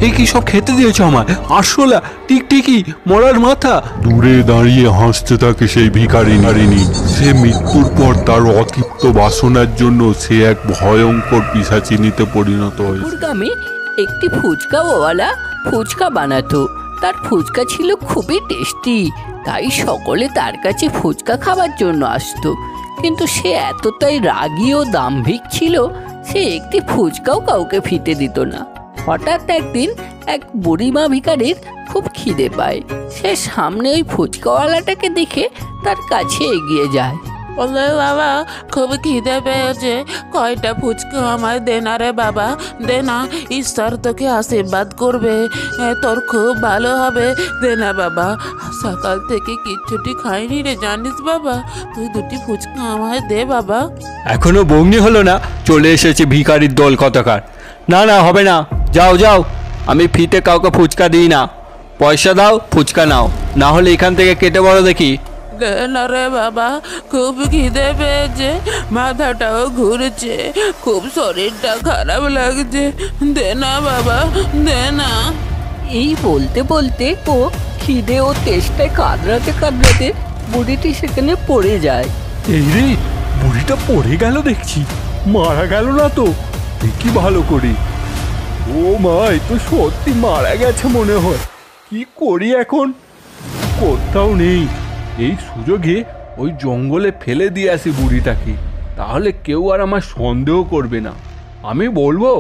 এই কি সব খেতে দিয়েছো আমায়? আরশোলা, টিকটিকি, মরার মাথা। দূরে দাঁড়িয়ে হাসতে থাকে সেই ভিখারিনী। সে মৃত্যুর পর তার অতৃপ্ত বাসনার জন্য সে এক ভয়ঙ্কর পিশাচিনীতে পরিণত হয়েছে। গ্রামে একটি ফুচকাওয়ালা ফুচকা বানাতো। তার ফুচকা ছিল খুবই টেস্টি, তাই সকলে তার কাছে ফুচকা খাবার জন্য আসতো। কিন্তু সে এতটাই রাগী ও দাম্ভিক ছিল, সে একটি ফুচকাও কাউকে ফিতে দিত না। হঠাৎ একদিন এক বুড়িমা ভিখারির খুব খিদে পায়। সে সামনে ওই ফুচকাওয়ালাটাকে দেখে তার কাছে এগিয়ে যায়। বলে, বাবা খুব খিদে পেয়েছে, কয়টা ফুচকা আমায় দে না রে বাবা, দে না, ঈশ্বর তোকে আশীর্বাদ করবে, তোর খুব ভালো হবে, দে না বাবা, সকাল থেকে কিচ্ছুটি খাইনি রে জানিস বাবা, তুই দুটি ফুচকা আমায় দে বাবা। এখনো বগ্নি হলো না, চলে এসেছে ভিখারির দল কতকার। না না, হবে না, যাও যাও, আমি ফিতে কাউকে ফুচকা দিই না। পয়সা দাও, ফুচকা নাও, না হলে এখান থেকে কেটে বড় দেখি। দে না রে বাবা, খুব খিদে পেয়েছে, মাথাটাও ঘুরছে, খুব শরীরটা খারাপ লাগছে, দে না বাবা, দে না। এই বলতে বলতে ও খিদে ও তেষ্টায় কাঁদরাতে কাঁদরাতে বুড়িটি সেখানে পড়ে যায়। এই রে, বুড়িটা পড়ে গেল দেখছি, মারা গেল না তো? দেখি ভালো করে। ও মা, এ তো সত্যি মারা গেছে মনে হয়। কি করি এখন? কোথাও নেই, এই সুযোগে ওই জঙ্গলে ফেলে দিয়ে আসি বুড়িটাকে, তাহলে কেউ আর আমার সন্দেহ করবে না। আমি বলবো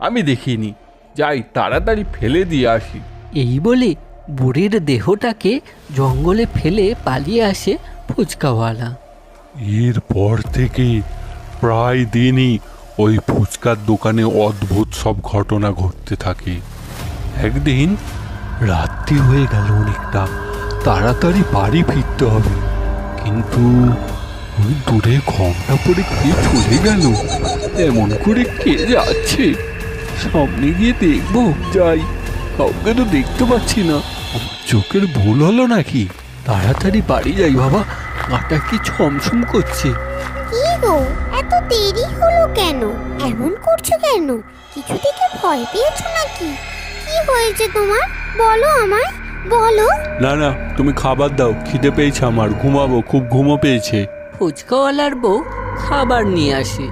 আমি দেখিনি, যাই তাড়াতাড়ি ফেলে দিয়ে আসি। এই বলে বুড়ির দেহটাকে জঙ্গলে ফেলে পালিয়ে আসে ফুচকাওয়ালা। এরপর থেকে প্রায় দিনই ওই ফুচকার দোকানে অদ্ভুত সব ঘটনা ঘটতে থাকে। একদিন রাত্রি হয়ে গেল অনেকটা, তাড়াতাড়ি বাড়ি ফিরতে হবে, কিন্তু ওই দূরে ঘন্টা পরে কে চলে গেল। এমন করে কে যাচ্ছে? সামনে গিয়ে দেখবো, যাই, কাউকে তো দেখতে পাচ্ছি না। আমার চোখের ভুল হলো নাকি? তাড়াতাড়ি বাড়ি যাই বাবা, কাটা কি ছমছম করছে। কি গো, এত দেরি হলো কেন? এমন করছো কেন? কিছু থেকে ভয় পেয়েছো নাকি? কি হয়েছে তোমার? বলো আমায়, বলো। না না, তুমি খাবার দাও, খিদে পেয়েছে আমার, ঘুমাবো, খুব ঘুমো পেয়েছে। ফুচকাওয়ালার বউ খাবার নিয়ে আসে।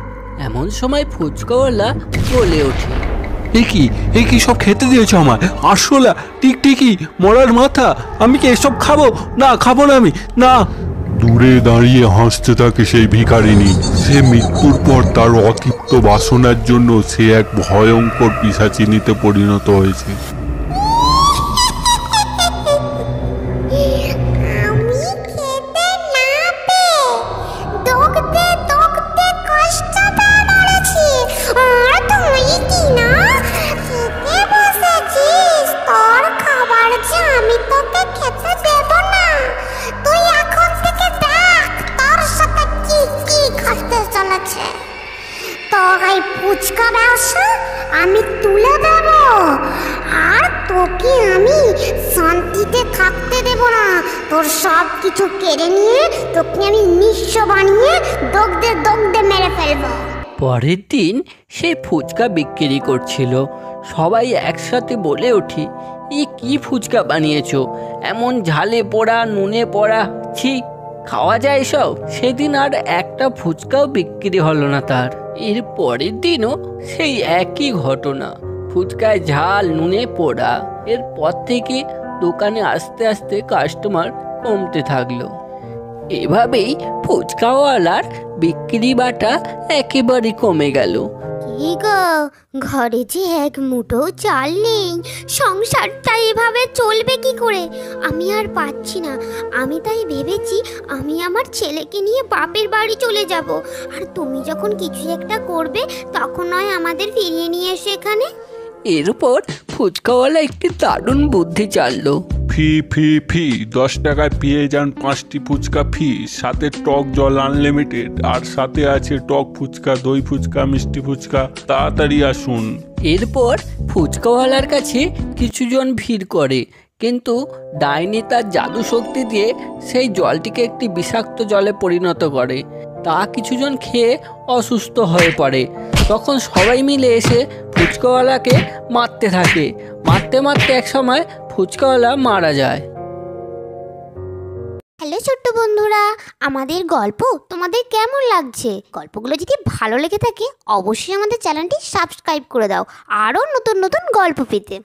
এমন সময় ফুচকাওয়ালা বলে ওঠে, এ কি সব খেতে দিয়েছো আমায়? আরশোলা, টিকটিকি, মরার মাথা, আমি কি এসব খাবো? না, খাবো না আমি, না। দূরে দাঁড়িয়ে হাসতে থাকে সেই ভিখারিনী। সে মৃত্যুর পর তার অতৃপ্ত বাসনার জন্য সে এক ভয়ঙ্কর পিশাচিনীতে পরিণত হয়েছে। ফুচকা ব্যবসা আমি তুলে দেব, আর তোকে আমি শান্তিতে থাকতে দেব না। তোর সব কিছু কেড়ে নিয়ে তোকে আমি নিঃস্ব বানিয়ে দগদে দগদে মেরে ফেলবো। পরের দিন সে ফুচকা বিক্রি করছিল। সবাই একসাথে বলে ওঠে, এ কি ফুচকা বানিয়েছো? এমন ঝালে পোড়া, নুনে পোড়া, ছি, খাওয়া যায় সব? সেদিন আর একটা ফুচকাও বিক্রি হলো না তার। এর পরের দিনও সেই একই ঘটনা, ফুচকায় ঝাল, নুনে পোড়া। এরপর থেকে দোকানে আস্তে আস্তে কাস্টমার কমতে থাকলো। এভাবেই ফুচকাওয়ালার বিক্রি বাটা একেবারে কমে গেল। কি গো, ঘরে যে এক মুঠো চাল নেই, সংসারটা এভাবে চলবে কি করে? আমি আর পাচ্ছি না। আমি তাই ভেবেছি আমি আমার ছেলেকে নিয়ে বাপের বাড়ি চলে যাব, আর তুমি যখন কিছু একটা করবে তখন নয় আমাদের ফিরিয়ে নিয়ে এসে এখানে। এরপর ফুচকাওয়ালা একটি দারুণ বুদ্ধি চাললো। ফি ফি ফি 10 টাকায় পেয়ে যান 5টি ফুচকা ফি, সাথে টক জল আনলিমিটেড, আর সাথে আছে টক ফুচকা, দই ফুচকা, মিষ্টি ফুচকা, তাড়াতাড়ি আসুন। এরপর ফুচকাওয়ালার কাছে কিছুজন ভিড় করে, কিন্তু ডাইনি তার জাদু শক্তি দিয়ে সেই জলটিকে একটি বিষাক্ত জলে পরিণত করে। তা কিছুজন খেয়ে অসুস্থ হয়ে পড়ে। তখন সবাই মিলে এসে ফুচকাওয়ালাকে মারতে থাকে। মারতে মারতে এক সময় ফুচকাওয়ালা মারা যায়। হ্যালো ছোট্ট বন্ধুরা, আমাদের গল্প তোমাদের কেমন লাগছে? গল্পগুলো যদি ভালো লেগে থাকে অবশ্যই আমাদের চ্যানেলটি সাবস্ক্রাইব করে দাও আরও নতুন নতুন গল্প পেতে।